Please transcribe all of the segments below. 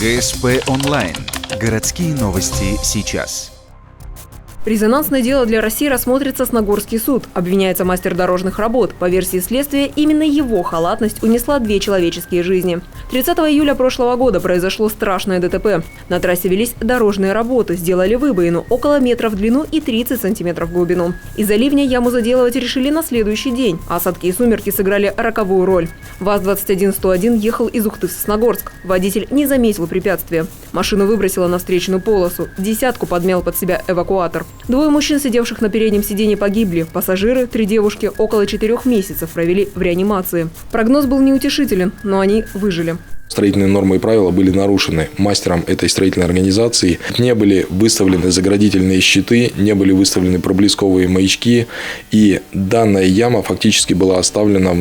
ГСП онлайн. Городские новости сейчас. Резонансное дело для России рассмотрит Сосногорский суд. Обвиняется мастер дорожных работ. По версии следствия, именно его халатность унесла 2 человеческие жизни. 30 июля прошлого года произошло страшное ДТП. На трассе велись дорожные работы, сделали выбоину около метра в длину и 30 сантиметров в глубину. Из-за ливня яму заделывать решили на следующий день. Осадки и сумерки сыграли роковую роль. ВАЗ-21101 ехал из Ухты в Сосногорск. Водитель не заметил препятствия. Машину выбросило на встречную полосу. Десятку подмял под себя эвакуатор. 2 мужчин, сидевших на переднем сиденье, погибли. Пассажиры, 3 девушки, около 4 месяцев провели в реанимации. Прогноз был неутешителен, но они выжили. Строительные нормы и правила были нарушены мастером этой строительной организации. Не были выставлены заградительные щиты, не были выставлены проблесковые маячки. И данная яма фактически была оставлена в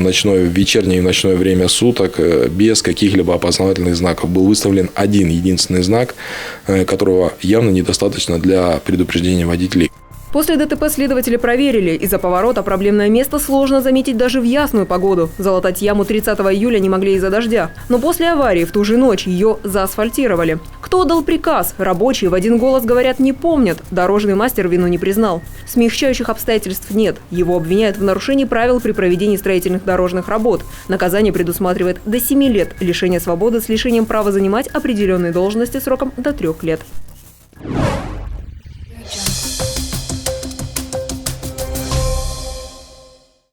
вечернее и ночное время суток без каких-либо опознавательных знаков. Был выставлен один единственный знак, которого явно недостаточно для предупреждения водителей. После ДТП следователи проверили. Из-за поворота проблемное место сложно заметить даже в ясную погоду. Залатать яму 30 июля не могли из-за дождя. Но после аварии в ту же ночь ее заасфальтировали. Кто дал приказ? Рабочие в один голос говорят, не помнят. Дорожный мастер вину не признал. Смягчающих обстоятельств нет. Его обвиняют в нарушении правил при проведении строительных дорожных работ. Наказание предусматривает до 7 лет лишения свободы с лишением права занимать определенные должности сроком до 3 лет.